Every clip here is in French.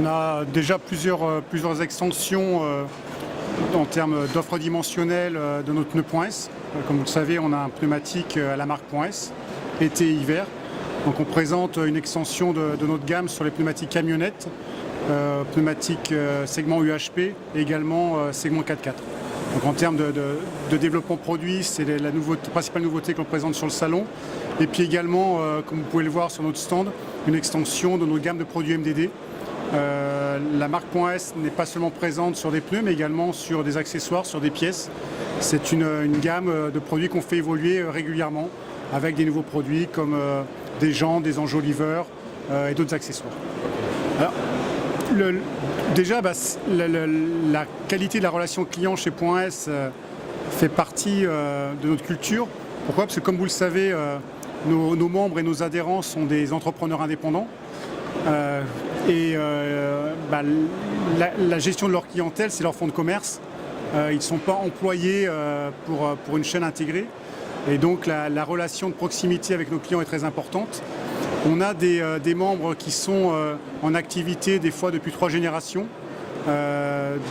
a déjà plusieurs extensions en termes d'offres dimensionnelles de notre pneu .S. Comme vous le savez, on a un pneumatique à la marque .S, été et hiver. Donc on présente une extension de notre gamme sur les pneumatiques camionnettes, pneumatiques segment UHP et également segment 4x4. Donc en termes de développement produit, c'est la principale nouveauté que l'on présente sur le salon. Et puis également, comme vous pouvez le voir sur notre stand, une extension de notre gamme de produits MDD. La marque .S n'est pas seulement présente sur des pneus, mais également sur des accessoires, sur des pièces. C'est une gamme de produits qu'on fait évoluer régulièrement avec des nouveaux produits comme des jantes, des enjoliveurs et d'autres accessoires. Alors, déjà, la qualité de la relation client chez .S fait partie de notre culture. Pourquoi? Parce que comme vous le savez, nos membres et nos adhérents sont des entrepreneurs indépendants. La gestion de leur clientèle, c'est leur fonds de commerce. Ils ne sont pas employés pour une chaîne intégrée. Et donc la relation de proximité avec nos clients est très importante. On a des membres qui sont en activité des fois depuis 3 générations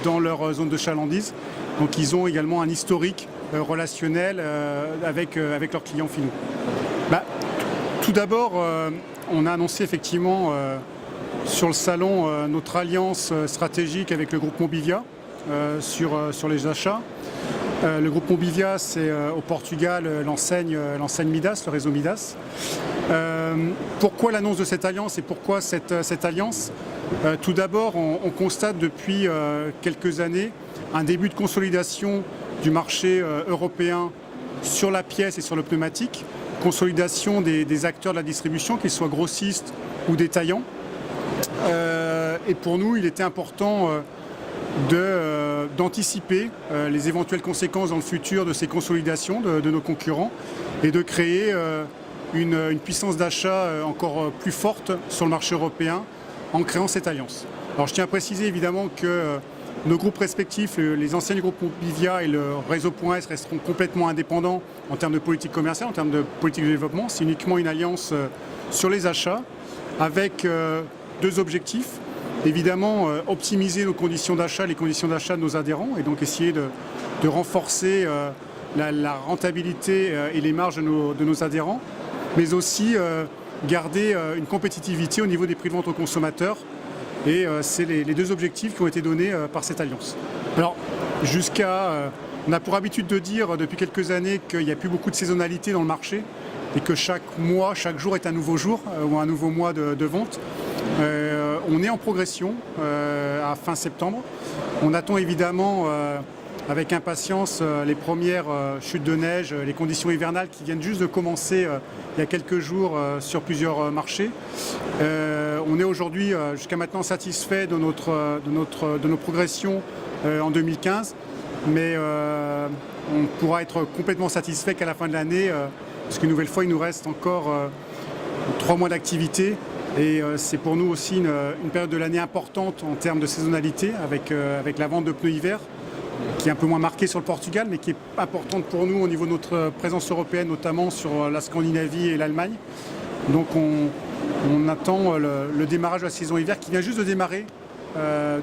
dans leur zone de chalandise. Donc ils ont également un historique relationnel avec leurs clients finaux. Tout d'abord, on a annoncé effectivement sur le salon notre alliance stratégique avec le groupe Mobivia sur les achats. Le groupe Mobivia, c'est au Portugal l'enseigne Midas, le réseau Midas. Pourquoi l'annonce de cette alliance et pourquoi cette alliance? Tout d'abord, on constate depuis quelques années un début de consolidation du marché européen sur la pièce et sur le pneumatique, consolidation des acteurs de la distribution, qu'ils soient grossistes ou détaillants. Et pour nous, il était important d'anticiper les éventuelles conséquences dans le futur de ces consolidations de nos concurrents et de créer une puissance d'achat encore plus forte sur le marché européen en créant cette alliance. Alors je tiens à préciser évidemment que nos groupes respectifs, les anciens du groupe Mobivia et le réseau .S resteront complètement indépendants en termes de politique commerciale, en termes de politique de développement. C'est uniquement une alliance sur les achats avec 2 objectifs. Évidemment, optimiser nos conditions d'achat, les conditions d'achat de nos adhérents et donc essayer de renforcer la rentabilité et les marges de nos adhérents, mais aussi garder une compétitivité au niveau des prix de vente aux consommateurs. Et c'est les 2 objectifs qui ont été donnés par cette alliance. Alors, on a pour habitude de dire depuis quelques années qu'il n'y a plus beaucoup de saisonnalité dans le marché et que chaque mois, chaque jour est un nouveau jour ou un nouveau mois de vente. On est en progression à fin septembre. On attend évidemment avec impatience les premières chutes de neige, les conditions hivernales qui viennent juste de commencer il y a quelques jours sur plusieurs marchés. On est aujourd'hui jusqu'à maintenant satisfait de nos progressions en 2015, mais on pourra être complètement satisfait qu'à la fin de l'année, parce qu'une nouvelle fois il nous reste encore 3 mois d'activité. Et c'est pour nous aussi une période de l'année importante en termes de saisonnalité avec la vente de pneus hiver qui est un peu moins marquée sur le Portugal mais qui est importante pour nous au niveau de notre présence européenne, notamment sur la Scandinavie et l'Allemagne. Donc on attend le démarrage de la saison hiver qui vient juste de démarrer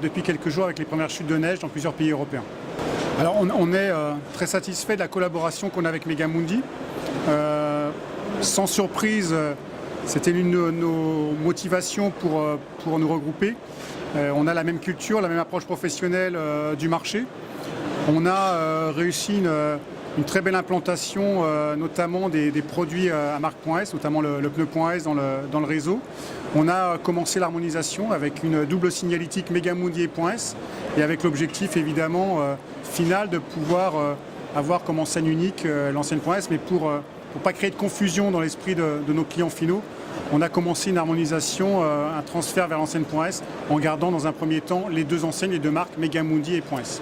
depuis quelques jours avec les premières chutes de neige dans plusieurs pays européens. Alors on est très satisfait de la collaboration qu'on a avec Megamundi. Sans surprise, c'était l'une de nos motivations pour nous regrouper. On a la même culture, la même approche professionnelle du marché. On a réussi une très belle implantation, notamment des produits à marque .S, notamment le pneu .S dans le réseau. On a commencé l'harmonisation avec une double signalétique Megamundi et .S et avec l'objectif évidemment final de pouvoir avoir comme enseigne unique l'ancienne .S, mais pour ne pas créer de confusion dans l'esprit de nos clients finaux, on a commencé une harmonisation, un transfert vers l'ancienne .S en gardant dans un premier temps les 2 enseignes, les 2 marques Megamundi et .S.